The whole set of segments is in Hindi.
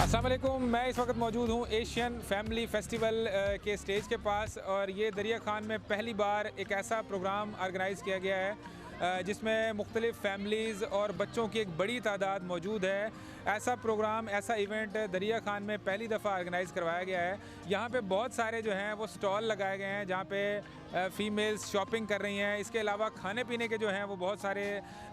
अस्सलाम वालेकुम। मैं इस वक्त मौजूद हूँ एशियन फैमिली फेस्टिवल के स्टेज के पास और ये दरिया खान में पहली बार एक ऐसा प्रोग्राम ऑर्गेनाइज़ किया गया है जिसमें मुख्तलिफ़ फैमिलीज़ और बच्चों की एक बड़ी तादाद मौजूद है। ऐसा प्रोग्राम, ऐसा इवेंट दरिया खान में पहली दफ़ा ऑर्गेनाइज़ करवाया गया है। यहाँ पे बहुत सारे जो हैं वो स्टॉल लगाए गए हैं जहाँ पे फ़ीमेल्स शॉपिंग कर रही हैं। इसके अलावा खाने पीने के जो हैं वो बहुत सारे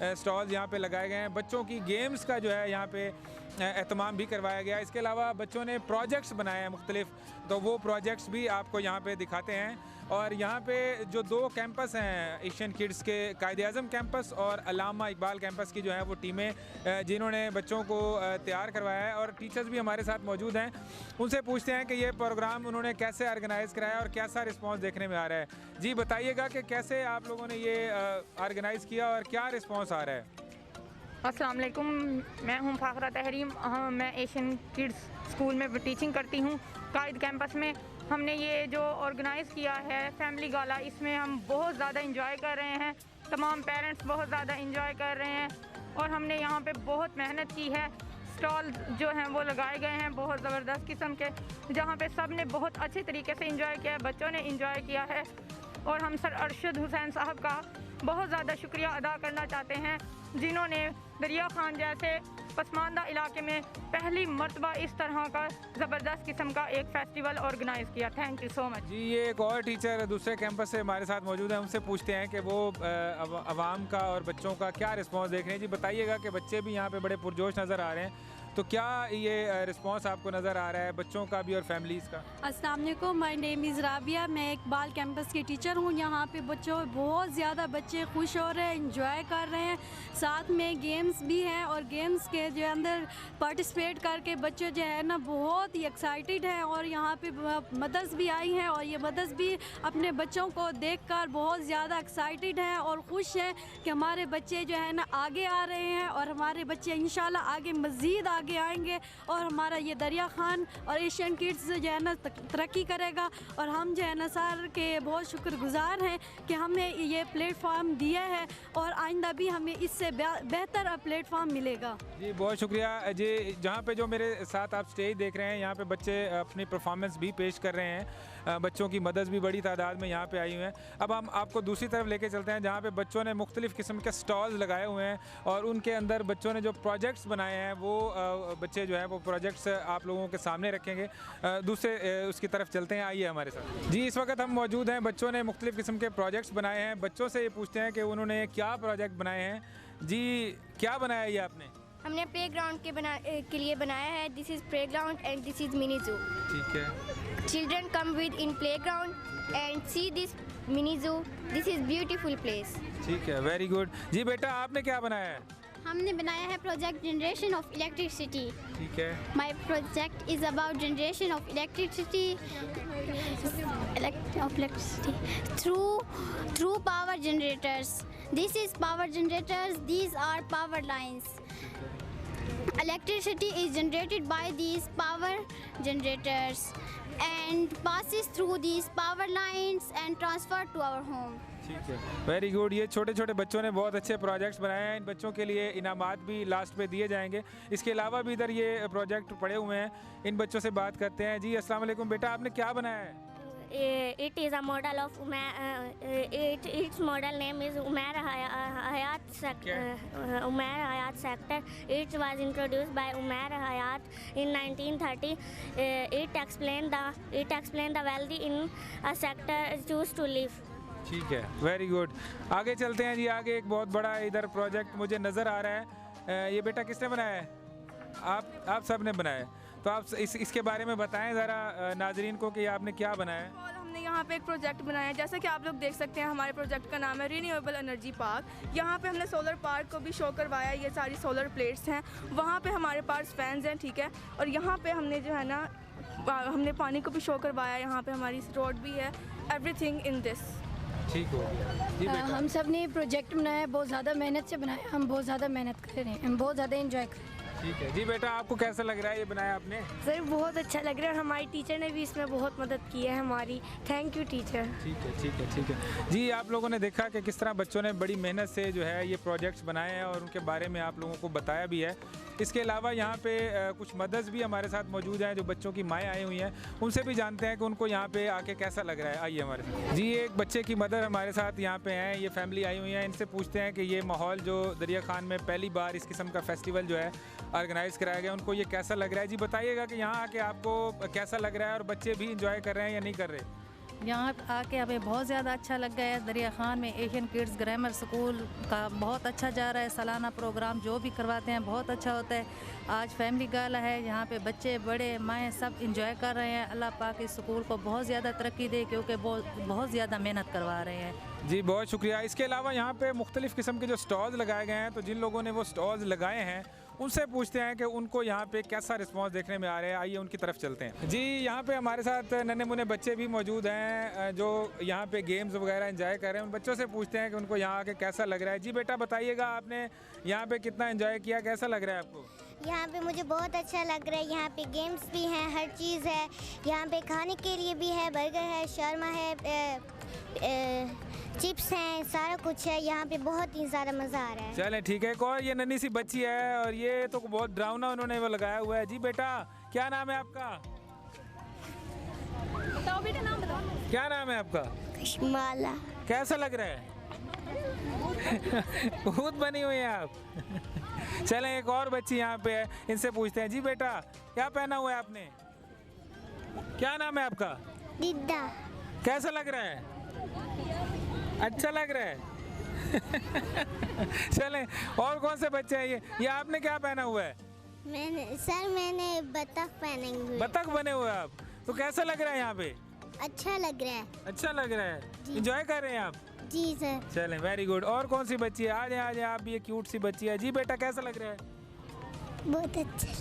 स्टॉल्स यहाँ पे लगाए गए हैं। बच्चों की गेम्स का जो है यहाँ पे एहतमाम भी करवाया गया। इसके अलावा बच्चों ने प्रोजेक्ट्स बनाए हैं मुख्तलिफ, तो वो प्रोजेक्ट्स भी आपको यहाँ पे दिखाते हैं। और यहाँ पे जो दो कैंपस हैं एशियन किड्स के, कायद-ए-आज़म कैंपस और अल्लामा इकबाल कैंपस की जो है वो टीमें जिन्होंने बच्चों को तैयार करवाया है, और टीचर्स भी हमारे साथ मौजूद हैं। उनसे पूछते हैं कि ये प्रोग्राम उन्होंने कैसे ऑर्गेनाइज़ कराया और कैसा रिस्पॉन्स देखने में आ रहा है। जी बताइएगा कि कैसे आप लोगों ने ये ऑर्गेनाइज़ किया और क्या रिस्पॉन्स आ रहा है। अस्सलाम वालेकुम, मैं हूं फ़ाखरा तहरीम। मैं एशियन किड्स स्कूल में टीचिंग करती हूं। कायद कैंपस में हमने ये जो ऑर्गेनाइज़ किया है फैमिली गाला, इसमें हम बहुत ज़्यादा इंजॉय कर रहे हैं। तमाम पेरेंट्स बहुत ज़्यादा इंजॉय कर रहे हैं और हमने यहाँ पे बहुत मेहनत की है। स्टॉल जो हैं वो लगाए गए हैं बहुत ज़बरदस्त किस्म के, जहाँ पे सब ने बहुत अच्छे तरीके से इंजॉय किया है, बच्चों ने इंजॉय किया है। और हम सर अरशद हुसैन साहब का बहुत ज़्यादा शुक्रिया अदा करना चाहते हैं जिन्होंने दरिया खान जैसे पसमानदा इलाके में पहली मर्तबा इस तरह का ज़बरदस्त किस्म का एक फ़ेस्टिवल ऑर्गेनाइज़ किया। Thank you so much. जी ये एक और टीचर दूसरे कैंपस से हमारे साथ मौजूद हैं, उनसे पूछते हैं कि वो आवाम का और बच्चों का क्या रिस्पांस देख रहे हैं। जी बताइएगा कि बच्चे भी यहाँ पे बड़े पुरजोश नज़र आ रहे हैं, तो क्या ये रिस्पांस आपको नज़र आ रहा है बच्चों का भी और फैमिलीज़ का? अस्सलाम वालेकुम, माय नेम इज़ राबिया। मैं इकबाल कैंपस की टीचर हूँ। यहाँ पे बच्चों बहुत ज़्यादा बच्चे खुश हो रहे हैं, इंजॉय कर रहे हैं। साथ में गेम्स भी हैं और गेम्स के जो अंदर पार्टिसिपेट करके बच्चे जो है ना बहुत ही एक्साइटेड हैं। और यहाँ पे मदर्स भी आई हैं और ये मदर्स भी अपने बच्चों को देखकर बहुत ज़्यादा एक्साइटेड हैं और खुश हैं कि हमारे बच्चे जो है ना आगे आ रहे हैं और हमारे बच्चे इंशाल्लाह आगे मज़ीद आगे आएंगे और हमारा ये दरिया खान और एशियन किड्स जो है ना तरक्की करेगा। और हम जो है ना सर के बहुत शुक्रगुजार हैं कि हमें ये प्लेटफॉर्म दिया है और आइंदा भी हमें इससे बेहतर प्लेटफॉर्म मिलेगा। जी बहुत शुक्रिया। जी जहाँ पे जो मेरे साथ आप स्टेज देख रहे हैं, यहाँ पे बच्चे अपनी परफॉर्मेंस भी पेश कर रहे हैं। बच्चों की मदद भी बड़ी तादाद में यहाँ पे आई हुई हैं। अब हम आपको दूसरी तरफ लेके चलते हैं जहाँ पे बच्चों ने मुख्तलिफ़ किस्म के स्टॉल्स लगाए हुए हैं और उनके अंदर बच्चों ने जो प्रोजेक्ट्स बनाए हैं वो बच्चे जो है वो प्रोजेक्ट्स आप लोगों के सामने रखेंगे। दूसरे उसकी तरफ चलते हैं, आइए हमारे साथ। जी इस वक्त हम मौजूद हैं, बच्चों ने मुख्तलिफ़ किस्म के प्रोजेक्ट्स बनाए हैं। बच्चों से ये पूछते हैं कि उन्होंने क्या प्रोजेक्ट बनाए हैं। जी क्या बनाया ये आपने? हमने प्लेग्राउंड के लिए बनाया है। This is playground and this is mini zoo. ठीक है। Children come with in playground and see this mini zoo. This is beautiful place. ठीक है, वेरी गुड। जी बेटा आपने क्या बनाया है? हमने बनाया है प्रोजेक्ट जनरेशन ऑफ इलेक्ट्रिसिटी। ठीक है। My project is about generation of electricity through power generators. This is power generators, these are power lines. Electricity is generated by these power generators and passes through these power lines and transferred to our home. ठीक है, वेरी गुड। ये छोटे छोटे बच्चों ने बहुत अच्छे प्रोजेक्ट्स बनाए हैं। इन बच्चों के लिए इनामात भी लास्ट पे दिए जाएंगे। इसके अलावा भी इधर ये प्रोजेक्ट पड़े हुए हैं। इन बच्चों से बात करते हैं। जी अस्सलाम वालेकुम बेटा, आपने क्या बनाया है? It is a model of its model name is Umair Hayat sector. It was introduced by Umair Hayat in 1930. It explained the wealthy in a sector choose to live. ठीक है, वेरी गुड। आगे चलते हैं जी। आगे एक बहुत बड़ा इधर प्रोजेक्ट मुझे नज़र आ रहा है। ये बेटा किसने बनाया है? आप सब ने बनाया है। तो आप इसके बारे में बताएं ज़रा नाजरीन को कि आपने क्या बनाया है। और हमने यहाँ पे एक प्रोजेक्ट बनाया है, जैसा कि आप लोग देख सकते हैं। हमारे प्रोजेक्ट का नाम है रिन्यूएबल एनर्जी पार्क। यहाँ पे हमने सोलर पार्क को भी शो करवाया। ये सारी सोलर प्लेट्स हैं, वहाँ पे हमारे पास फैंस हैं, ठीक है। और यहाँ पे हमने जो है ना हमने पानी को भी शो करवाया। यहाँ पे हमारी रोड भी है, एवरीथिंग इन दिस। ठीक हो गया। हम सब ने प्रोजेक्ट बनाया, बहुत ज़्यादा मेहनत से बनाया। हम बहुत ज़्यादा मेहनत कर रहे हैं, हम बहुत ज़्यादा इंजॉय कर रहे हैं। ठीक है जी। बेटा आपको कैसा लग रहा है ये बनाया आपने? सर बहुत अच्छा लग रहा है और हमारी टीचर ने भी इसमें बहुत मदद की है हमारी। Thank you teacher. ठीक है ठीक है ठीक है जी। आप लोगों ने देखा कि किस तरह बच्चों ने बड़ी मेहनत से जो है ये प्रोजेक्ट्स बनाए हैं और उनके बारे में आप लोगों को बताया भी है। इसके अलावा यहाँ पे कुछ मदर्स भी हमारे साथ मौजूद हैं जो बच्चों की माएँ आई हुई हैं, उनसे भी जानते हैं कि उनको यहाँ पे आके कैसा लग रहा है। आइए हमारे साथ जी। एक बच्चे की मदर हमारे साथ यहाँ पे हैं, ये फैमिली आई हुई है, इनसे पूछते हैं कि ये माहौल जो दरिया खान में पहली बार इस किस्म का फेस्टिवल जो है ऑर्गेनाइज़ कराया गया, उनको ये कैसा लग रहा है। जी बताइएगा कि यहाँ आके आपको कैसा लग रहा है और बच्चे भी इंजॉय कर रहे हैं या नहीं कर रहे? यहाँ आके हमें बहुत ज़्यादा अच्छा लग गया है। दरिया खान में एशियन किड्स ग्रामर स्कूल का बहुत अच्छा जा रहा है। सालाना प्रोग्राम जो भी करवाते हैं बहुत अच्छा होता है। आज फैमिली गाला है, यहाँ पे बच्चे बड़े माएँ सब इंजॉय कर रहे हैं। अल्लाह पाक इस स्कूल को बहुत ज़्यादा तरक्की दे, क्योंकि बहुत ज़्यादा मेहनत करवा रहे हैं। जी बहुत शुक्रिया। इसके अलावा यहाँ पे मुख्तलिफ़ किस्म के जो स्टॉल्स लगाए गए हैं, तो जिन लोगों ने वो स्टॉल्स लगाए हैं उनसे पूछते हैं कि उनको यहाँ पे कैसा रिस्पांस देखने में आ रहा है। आइए उनकी तरफ चलते हैं जी। यहाँ पे हमारे साथ नन्हे मुन्ने बच्चे भी मौजूद हैं जो यहाँ पे गेम्स वगैरह एंजॉय कर रहे हैं। उन बच्चों से पूछते हैं कि उनको यहाँ आके कैसा लग रहा है। जी बेटा बताइएगा, आपने यहाँ पे कितना एंजॉय किया, कैसा लग रहा है आपको? यहाँ पे मुझे बहुत अच्छा लग रहा है। यहाँ पे गेम्स भी हैं, हर चीज़ है। यहाँ पे खाने के लिए भी है, बर्गर है, शर्मा है, चिप्स हैं, सारा कुछ है। यहाँ पे बहुत ही ज़्यादा मज़ा आ रहा है। चलें ठीक है। एक और ये नन्ही सी बच्ची है और ये तो बहुत डरावना उन्होंने वो लगाया हुआ है। जी बेटा क्या नाम है आपका? बताओ बेटा, नाम बताओ। क्या नाम है आपका? माला। कैसा लग रहा है? भूत बनी हुई है आप। चलें एक और बच्ची यहाँ पे है, इनसे पूछते हैं। जी बेटा क्या पहना हुआ है आपने? क्या नाम है आपका? दीदा। कैसा लग रहा है? अच्छा लग रहा है। चलें और कौन से बच्चे हैं ये आपने क्या पहना हुआ है? मैंने बतख पहने हुए। बतख बने हुए आप, तो कैसा लग रहा है यहाँ पे? अच्छा लग रहा है। अच्छा लग रहा है, एंजॉय कर रहे हैं आप? जी सर। चलें वेरी गुड। और कौन सी बच्ची है? आ जाए आप भी, ये क्यूट सी बच्ची है। जी बेटा कैसा लग रहा है?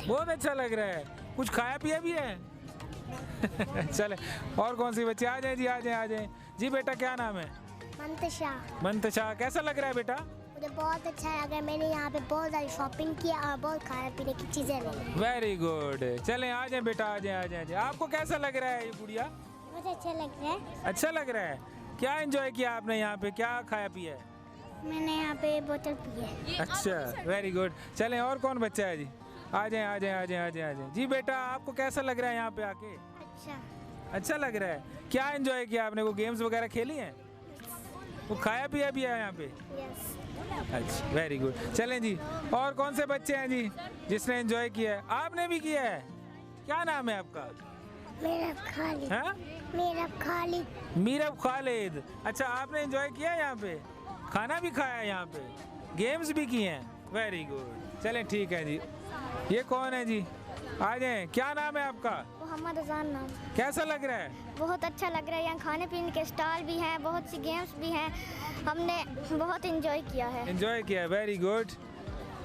बहुत अच्छा लग रहा है। कुछ खाया पिया भी है? चले और कौन सी बच्ची? आ जाए जी, आ जाए। जी बेटा क्या नाम है? मंतशा। कैसा लग रहा है बेटा? मुझे बहुत अच्छा लग रहा है। मैंने यहाँ पे बहुत सारी शॉपिंग किया और बहुत खाने पीने की चीज़ें ली। Very good. चलें आ जाए बेटा, आ जाए। आपको कैसा लग रहा है ये गुड़िया? बहुत अच्छा लग रहा है। अच्छा लग रहा है। क्या एंजॉय किया आपने यहाँ पे, क्या खाया पिया है? मैंने यहाँ पे बोतल पी है। अच्छा वेरी गुड। चलें और कौन बच्चा है जी? आ जाए। जी बेटा आपको कैसा लग रहा है यहाँ पे आके? अच्छा लग रहा है। क्या एंजॉय किया आपने? वो गेम्स वगैरह खेली हैं? वो खाया पिया भी है यहाँ पे? अच्छा वेरी गुड। चलें जी और कौन से बच्चे हैं जी जिसने एंजॉय किया है? आपने भी किया है? क्या नाम है आपका? मीरब खालिद। अच्छा आपने एंजॉय किया है यहाँ पे? खाना भी खाया है यहाँ पे? गेम्स भी किए हैं? Very good. चलें ठीक है जी। ये कौन है जी? आ जाए। क्या नाम है आपका? मोहम्मद अजान नाम। कैसा लग रहा है? बहुत अच्छा लग रहा है। यहाँ खाने पीने के स्टॉल भी हैं, बहुत सी गेम्स भी हैं। हमने बहुत एंजॉय किया है। Very good.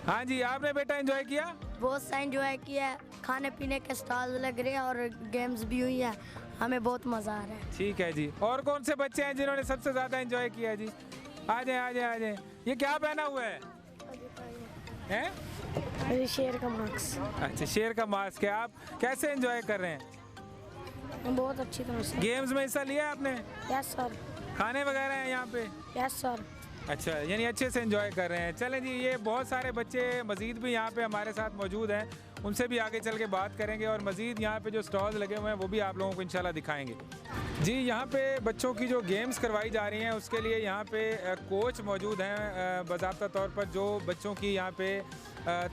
हाँ जी आपने बेटा एंजॉय किया? बहुत सा एंजॉय किया। खाने पीने के स्टॉल लग रहे हैं और गेम्स भी हुई है। हमें बहुत मज़ा आ रहा है। ठीक है जी। और कौन से बच्चे हैं जिन्होंने सबसे ज़्यादा एंजॉय किया जी? आ जाए। ये क्या पहना हुआ है? शेर का मास्क। अच्छा शेर का मास्क है। आप कैसे एंजॉय कर रहे हैं? बहुत अच्छी तरह से। गेम्स में हिस्सा लिया आपने? Yes sir. खाने वगैरह हैं यहाँ पे? Yes sir. अच्छा यानी अच्छे से एंजॉय कर रहे हैं। चलें जी ये बहुत सारे बच्चे मज़ीद भी यहाँ पे हमारे साथ मौजूद हैं, उनसे भी आगे चल के बात करेंगे और मज़ीद यहाँ पे जो स्टॉल्स लगे हुए हैं वो भी आप लोगों को इंशाल्लाह दिखाएंगे। जी यहाँ पे बच्चों की जो गेम्स करवाई जा रही हैं उसके लिए यहाँ पे कोच मौजूद हैं बाज़ाब्ता तौर पर, जो बच्चों की यहाँ पे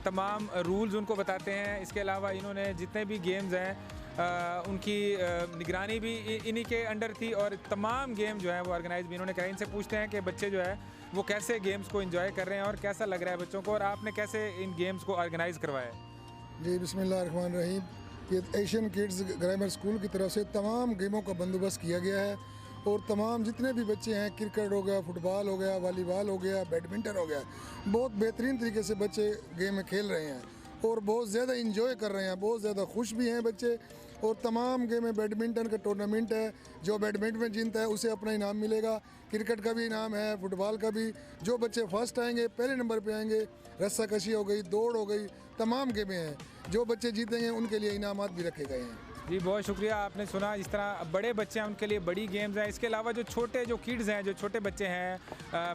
तमाम रूल्स उनको बताते हैं। इसके अलावा इन्होंने जितने भी गेम्स हैं उनकी निगरानी भी इन्हीं के अंडर थी और तमाम गेम जो है वो ऑर्गेनाइज भी इन्होंने कराई। इनसे पूछते हैं कि बच्चे जो है वो कैसे गेम्स को एंजॉय कर रहे हैं और कैसा लग रहा है बच्चों को, और आपने कैसे इन गेम्स को ऑर्गेनाइज़ करवाया? जी बिस्मिल्लाहिर्रहमानिर्रहीम। ये एशियन किड्स ग्रामर स्कूल की तरफ से तमाम गेमों का बंदोबस्त किया गया है और तमाम जितने भी बच्चे हैं, क्रिकेट हो गया, फुटबॉल हो गया, वॉलीबॉल हो गया, बैडमिंटन हो गया, बहुत बेहतरीन तरीके से बच्चे गेम में खेल रहे हैं और बहुत ज़्यादा इंजॉय कर रहे हैं। बहुत ज़्यादा खुश भी हैं बच्चे और तमाम गेम में बैडमिंटन का टूर्नामेंट है, जो बैडमिंटन जीतता है उसे अपना इनाम मिलेगा। क्रिकेट का भी इनाम है, फुटबॉल का भी। जो बच्चे फर्स्ट आएंगे, पहले नंबर पे आएंगे, रस्साकशी हो गई, दौड़ हो गई, तमाम गेमें हैं। जो बच्चे जीतेंगे उनके लिए इनामात भी रखे गए हैं। जी बहुत शुक्रिया। आपने सुना जिस तरह बड़े बच्चे हैं उनके लिए बड़ी गेम्स हैं। इसके अलावा जो छोटे जो किड्स हैं, जो छोटे बच्चे हैं,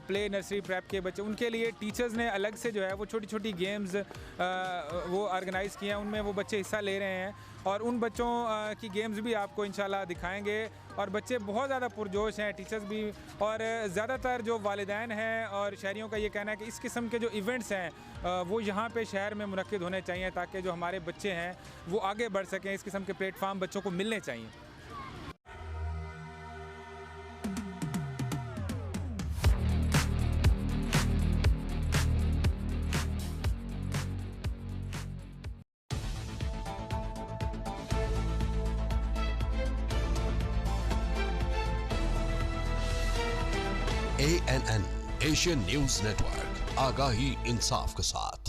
प्ले नर्सरी प्रेप के बच्चे, उनके लिए टीचर्स ने अलग से जो है वो छोटी छोटी गेम्स वो ऑर्गेनाइज़ किए हैं। उनमें वो बच्चे हिस्सा ले रहे हैं और उन बच्चों की गेम्स भी आपको इंशाल्लाह दिखाएंगे। और बच्चे बहुत ज़्यादा पुरजोश हैं, टीचर्स भी, और ज़्यादातर जो वालिदैन हैं और शहरियों का ये कहना है कि इस किस्म के जो इवेंट्स हैं वो यहाँ पे शहर में मुनक्किद होने चाहिए ताकि जो हमारे बच्चे हैं वो आगे बढ़ सकें। इस किस्म के प्लेटफार्म बच्चों को मिलने चाहिए। ANN एशियन न्यूज नेटवर्क, आगाही इंसाफ के साथ।